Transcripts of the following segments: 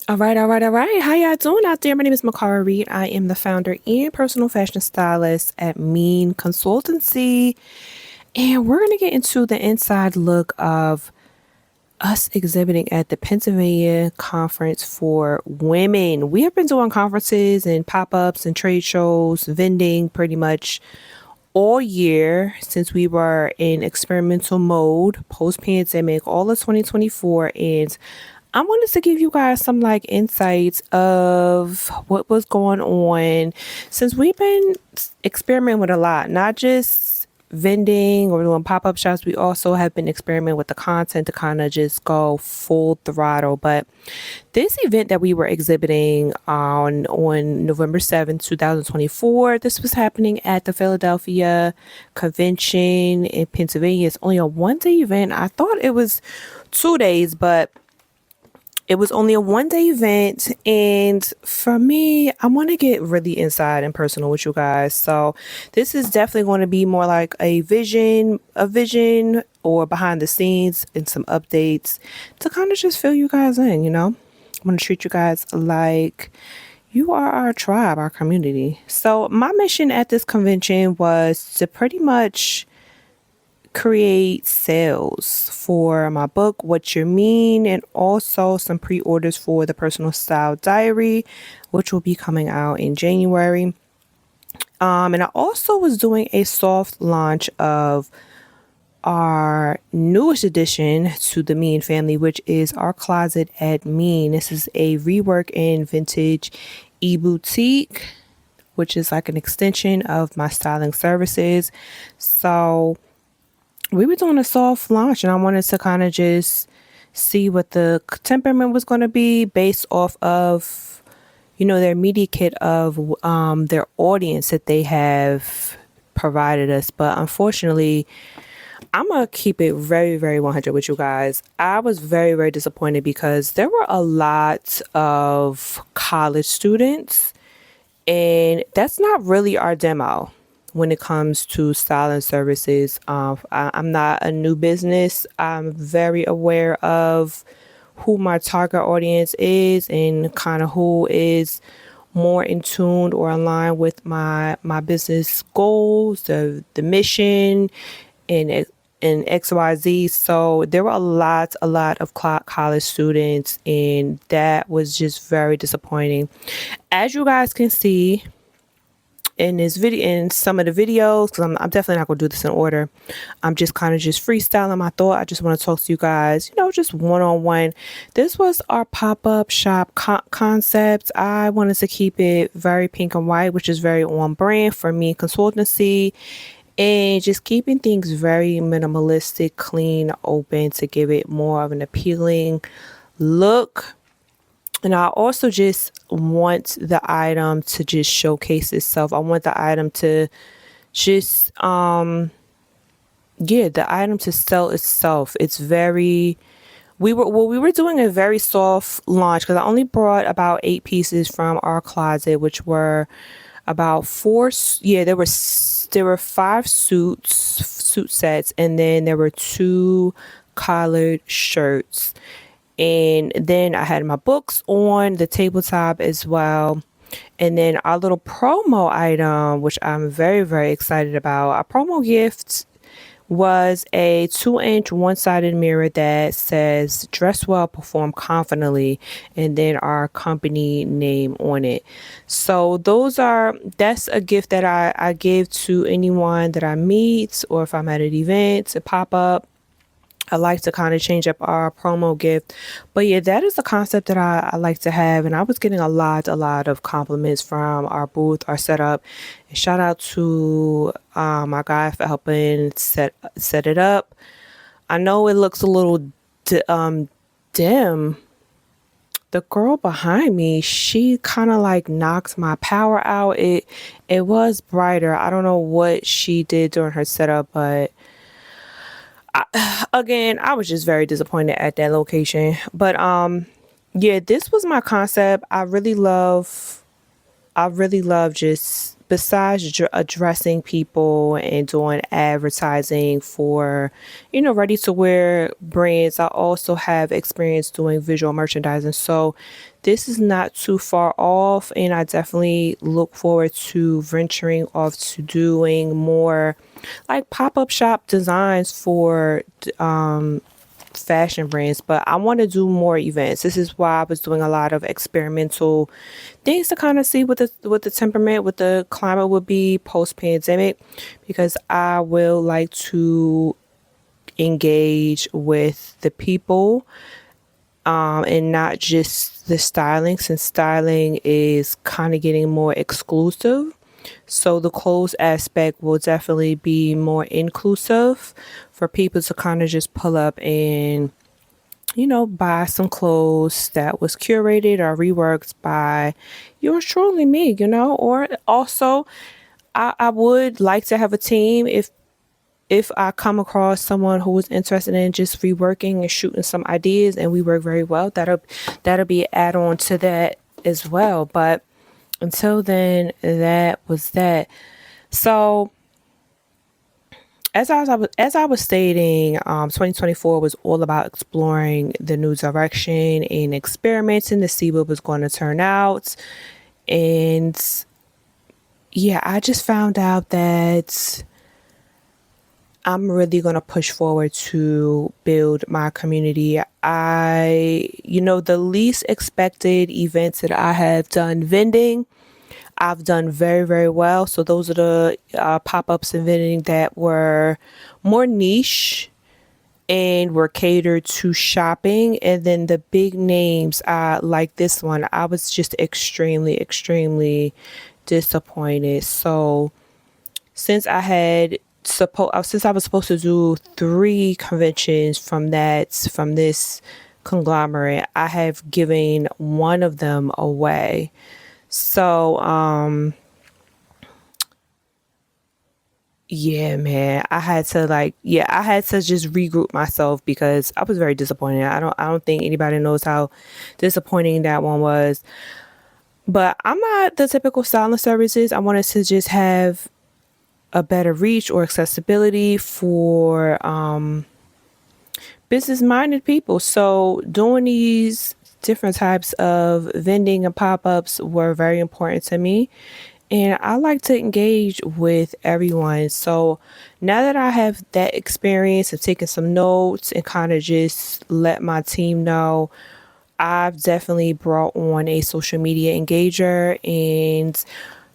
All right. How y'all doing out there? My name is Makara Reed. I am the founder and personal fashion stylist at MIIEN Consultancy. And we're going to get into the inside look of us exhibiting at the Pennsylvania Conference for Women. We have been doing conferences and pop ups and trade shows, vending pretty much all year since we were in experimental mode post pandemic, all of 2024. And I wanted to give you guys some like insights of what was going on since we've been experimenting with a lot, not just vending or doing pop up shops. We also have been experimenting with the content to kind of just go full throttle. But this event that we were exhibiting on November 7th, 2024, this was happening at the Philadelphia Convention in Pennsylvania. It's only a 1 day event. I thought it was 2 days, but it was only a 1 day event. And for me, I want to get really inside and personal with you guys. So this is definitely going to be more like a vision or behind the scenes and some updates to kind of just fill you guys in. I want to treat you guys like you are our tribe, our community. So my mission at this convention was to pretty much create sales for my book, What You Mean, and also some pre-orders for the personal style diary, which will be coming out in January. And I also was doing a soft launch of our newest addition to the MIIEN family, which is our closet at MIIEN. This is a rework and vintage e-boutique, which is like an extension of my styling services. So we were doing a soft launch and I wanted to kind of just see what the temperament was going to be based off of, their media kit of their audience that they have provided us. But unfortunately, I'm going to keep it very, very 100 with you guys. I was very, very disappointed because there were a lot of college students and that's not really our demo when it comes to styling services. I'm not a new business. I'm very aware of who my target audience is and kind of who is more in tune or aligned with my business goals, the mission, and XYZ. So there were a lot of college students, and that was just very disappointing. As you guys can see in this video, in some of the videos, because I'm definitely not gonna do this in order. I'm just kind of just freestyling my thought. I just want to talk to you guys, just one-on-one. This was our pop-up shop concept. I wanted to keep it very pink and white, which is very on brand for me, consultancy, and just keeping things very minimalistic, clean, open to give it more of an appealing look. And I also just want the item to just showcase itself. I want the item to just, the item to sell itself. It's very, we were doing a very soft launch because I only brought about 8 pieces from our closet, which were about there were 5 suit sets, and then there were 2 collared shirts. And then I had my books on the tabletop as well. And then our little promo item, which I'm very, very excited about. Our promo gift was a 2-inch one-sided mirror that says dress well, perform confidently, and then our company name on it. So that's a gift that I give to anyone that I meet, or if I'm at an event, a pop-up. I like to kind of change up our promo gift. But yeah, that is the concept that I like to have. And I was getting a lot of compliments from our booth, our setup. And shout out to my guy for helping set it up. I know it looks a little dim. The girl behind me, she kind of like knocked my power out. It was brighter. I don't know what she did during her setup, but again, I was just very disappointed at that location. But yeah, this was my concept. I really love I really love just besides addressing people and doing advertising for, ready to wear brands. I also have experience doing visual merchandising. So this is not too far off, and I definitely look forward to venturing off to doing more like pop-up shop designs for fashion brands, but I want to do more events. This is why I was doing a lot of experimental things to kind of see what the temperament, what the climate would be post pandemic, because I will like to engage with the people, and not just the styling, since styling is kind of getting more exclusive. So the clothes aspect will definitely be more inclusive for people to kind of just pull up and, buy some clothes that was curated or reworked by yours truly, me. Or also, I would like to have a team if I come across someone who is interested in just reworking and shooting some ideas and we work very well, that'll be an add on to that as well. But until then, that was that. So as I was stating, 2024 was all about exploring the new direction and experimenting to see what was going to turn out. And yeah, I just found out that I'm really going to push forward to build my community. The least expected events that I have done vending, I've done very, very well. So those are the pop-ups and vending that were more niche and were catered to shopping. And then the big names, like this one, I was just extremely, extremely disappointed. So since I was supposed to do 3 conventions from this conglomerate, I have given one of them away. So yeah, man, I had to just regroup myself because I was very disappointed. I don't think anybody knows how disappointing that one was. But I'm not the typical styling services. I wanted to just have a better reach or accessibility for business minded people. So doing these different types of vending and pop ups were very important to me. And I like to engage with everyone. So now that I have that experience of taking some notes and kind of just let my team know, I've definitely brought on a social media engager, and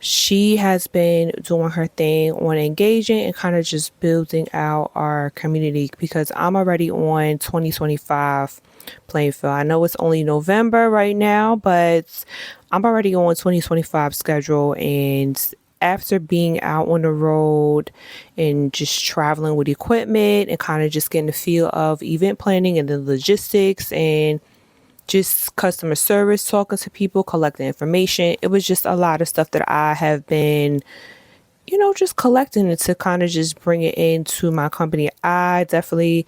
she has been doing her thing on engaging and kind of just building out our community because I'm already on 2025 playing field. I know it's only November right now, but I'm already on 2025 schedule. And after being out on the road and just traveling with equipment and kind of just getting the feel of event planning and the logistics and just customer service, talking to people, collecting information. It was just a lot of stuff that I have been, just collecting it to kind of just bring it into my company. I definitely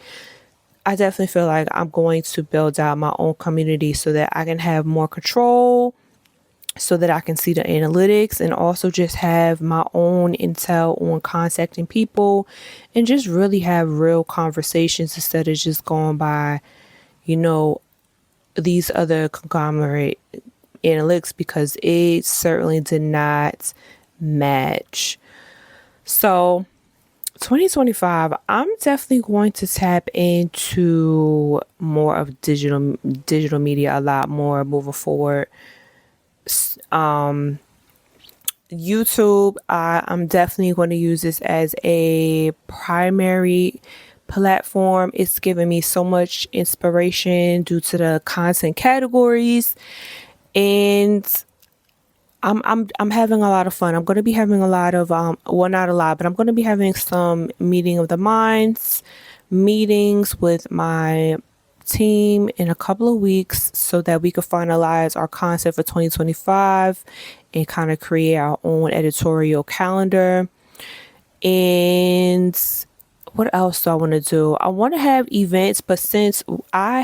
feel like I'm going to build out my own community so that I can have more control, so that I can see the analytics and also just have my own intel on contacting people and just really have real conversations instead of just going by, you know, these other conglomerate analytics, because it certainly did not match. So 2025, I'm definitely going to tap into more of digital media a lot more moving forward. Um, YouTube, I'm definitely going to use this as a primary platform. It's given me so much inspiration due to the content categories, and I'm having a lot of fun. I'm going to be having a lot of well, not a lot, but I'm going to be having some meeting of the minds meetings with my team in a couple of weeks so that we could finalize our concept for 2025 and kind of create our own editorial calendar. And What else do I want to do? I want to have events, but I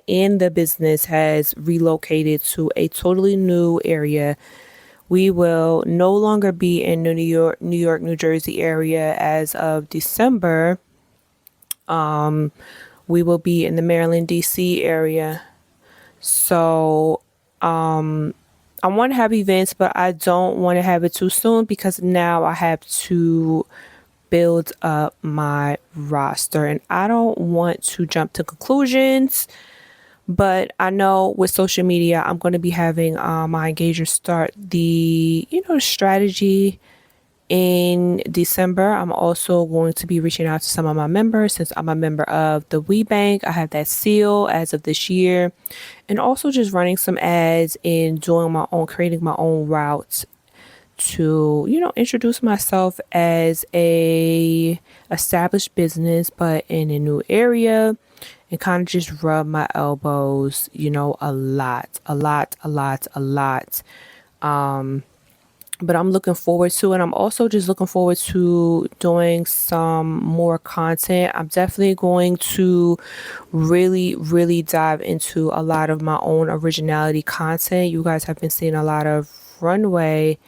and the business has relocated to a totally new area, we will no longer be in the New Jersey area as of December. We will be in the Maryland, D.C. area. So I want to have events, but I don't want to have it too soon because now I have to build up my roster and I don't want to jump to conclusions. But I know with social media, I'm going to be having my engagers start the, strategy in December. I'm also going to be reaching out to some of my members since I'm a member of the We Bank. I have that seal as of this year, and also just running some ads and creating my own routes to, introduce myself as a established business, but in a new area, and kind of just rub my elbows, a lot, a lot, a lot, a lot. But I'm looking forward to it. I'm also just looking forward to doing some more content. I'm definitely going to really, really dive into a lot of my own originality content. You guys have been seeing a lot of runway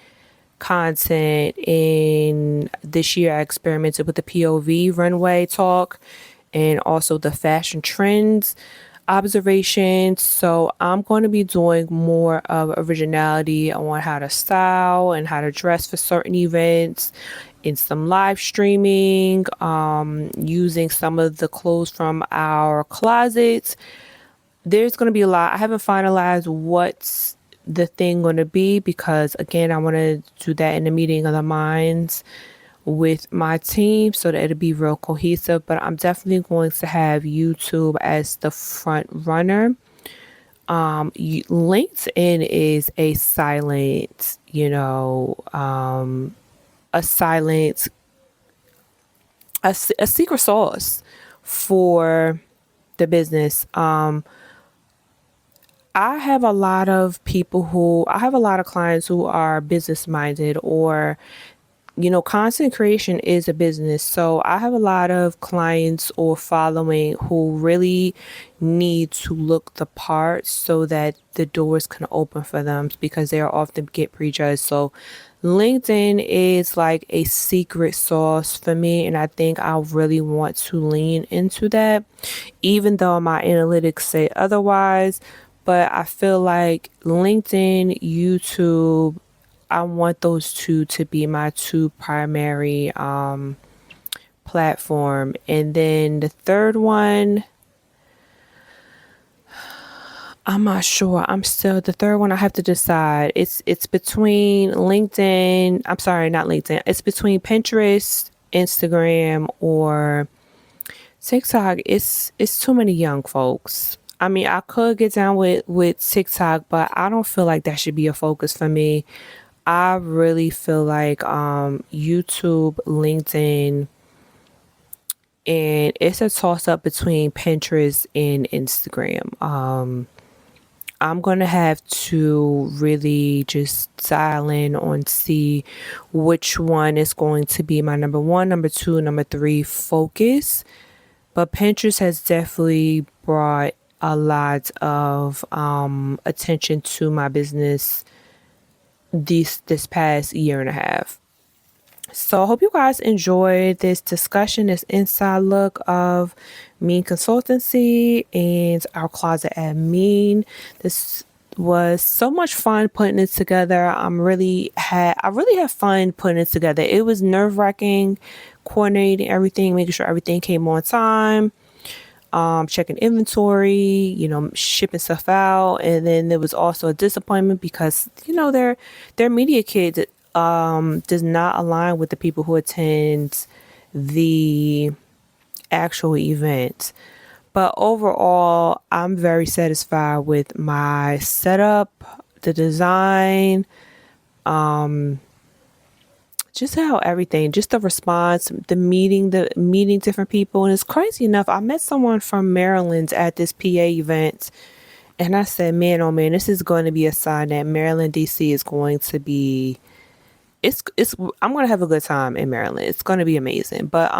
content in this year. I experimented with the POV runway talk and also the fashion trends observations. So I'm going to be doing more of originality on how to style and how to dress for certain events, in some live streaming, using some of the clothes from our closets. There's going to be a lot. I haven't finalized what's the thing going to be because, again, I want to do that in the meeting of the minds with my team so that it'll be real cohesive. But I'm definitely going to have YouTube as the front runner. LinkedIn is a silent, a silent, a secret sauce for the business. I have a lot of clients who are business minded, or content creation is a business. So I have a lot of clients or following who really need to look the part so that the doors can open for them because they are often get prejudged. So LinkedIn is like a secret sauce for me, and I think I really want to lean into that, even though my analytics say otherwise. But I feel like LinkedIn, YouTube, I want those two to be my two primary platform. And then the third one, I'm not sure. The third one I have to decide. It's between LinkedIn. I'm sorry, not LinkedIn. It's between Pinterest, Instagram, or TikTok. It's too many young folks. I mean, I could get down with TikTok, but I don't feel like that should be a focus for me. I really feel like YouTube, LinkedIn, and it's a toss up between Pinterest and Instagram. I'm going to have to really just dial in on see which one is going to be my number one, number two, number three focus. But Pinterest has definitely brought a lot of attention to my business this past year and a half. So I hope you guys enjoyed this discussion, this inside look of MIIEN Consultancy and our closet at MIIEN. This was so much fun putting it together. I really had fun putting it together. It was nerve-wracking coordinating everything, making sure everything came on time, checking inventory, shipping stuff out. And then there was also a disappointment because, their media kit does not align with the people who attend the actual event. But overall, I'm very satisfied with my setup, the design, just how everything, just the response, the meeting different people. And it's crazy enough, I met someone from Maryland at this PA event, and I said, man, oh man, this is going to be a sign that Maryland, DC is going to be it's I'm gonna have a good time in Maryland. It's gonna be amazing. But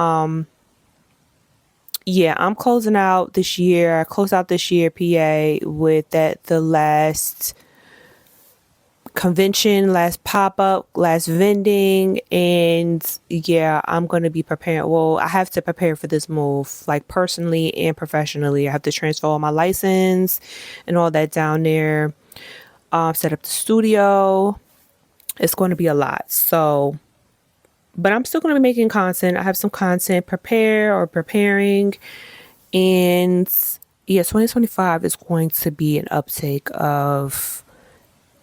yeah, I'm closing out this year. I close out this year, PA, with that the last convention, last pop up, last vending, and yeah, I'm gonna be preparing. Well, I have to prepare for this move, like personally and professionally. I have to transfer all my license and all that down there. Set up the studio. It's going to be a lot. So, but I'm still going to be making content. I have some content preparing, and yeah, 2025 is going to be an uptake of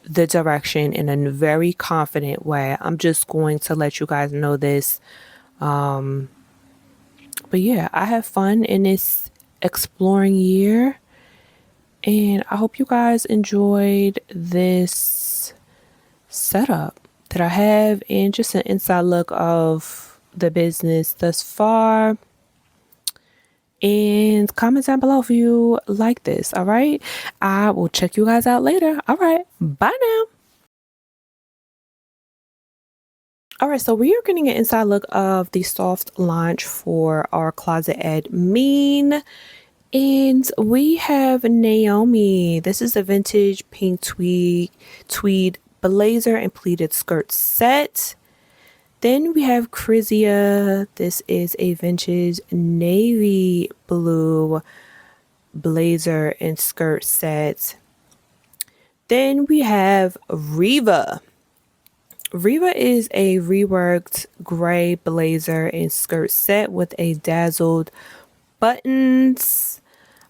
the direction in a very confident way. I'm just going to let you guys know this. But yeah, I have fun in this exploring year, and I hope you guys enjoyed this setup that I have and just an inside look of the business thus far. And comment down below if you like this. All right. I will check you guys out later. All right. Bye now. All right, so we are getting an inside look of the soft launch for our closet at MIIEN. And we have Naomi. This is a vintage pink tweed blazer and pleated skirt set. Then we have Crizia. This is a vintage navy blue blazer and skirt set. Then we have Riva. Riva is a reworked gray blazer and skirt set with a dazzled buttons.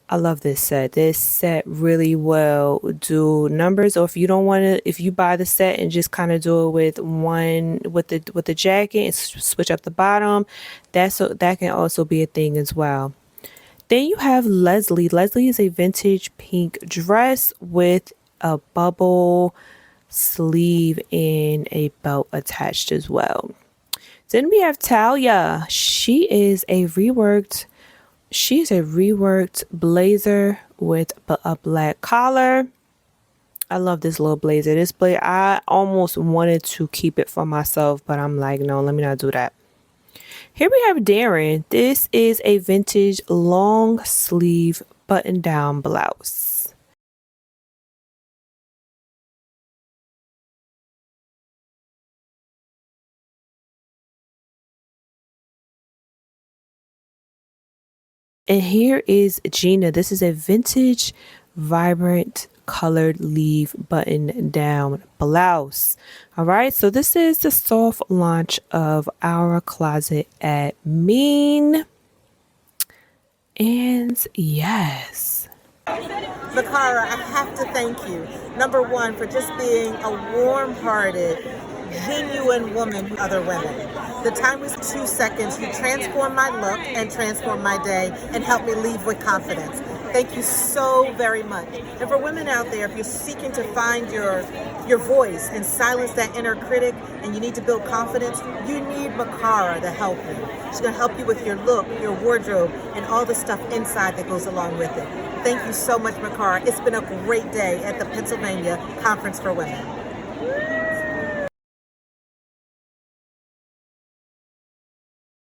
I love this set. This set really will do numbers. Or if you don't want to, if you buy the set and just kind of do it with the jacket and switch up the bottom, that can also be a thing as well. Then you have Leslie. Leslie is a vintage pink dress with a bubble sleeve and a belt attached as well. Then we have Talia. She's a reworked blazer with a black collar. I love this little blazer. This blazer, I almost wanted to keep it for myself, but I'm like, no, let me not do that. Here we have Darren. This is a vintage long sleeve button down blouse. And here is Gina. This is a vintage, vibrant, colored leaf button down blouse. All right, so this is the soft launch of our closet at MIIEN. And yes. Makara, I have to thank you. Number one, for just being a warm-hearted, genuine woman to other women. The time was 2 seconds. You transformed my look and transformed my day and helped me leave with confidence. Thank you so very much. And for women out there, if you're seeking to find your voice and silence that inner critic and you need to build confidence, you need Makara to help you. She's going to help you with your look, your wardrobe, and all the stuff inside that goes along with it. Thank you so much, Makara. It's been a great day at the Pennsylvania Conference for Women.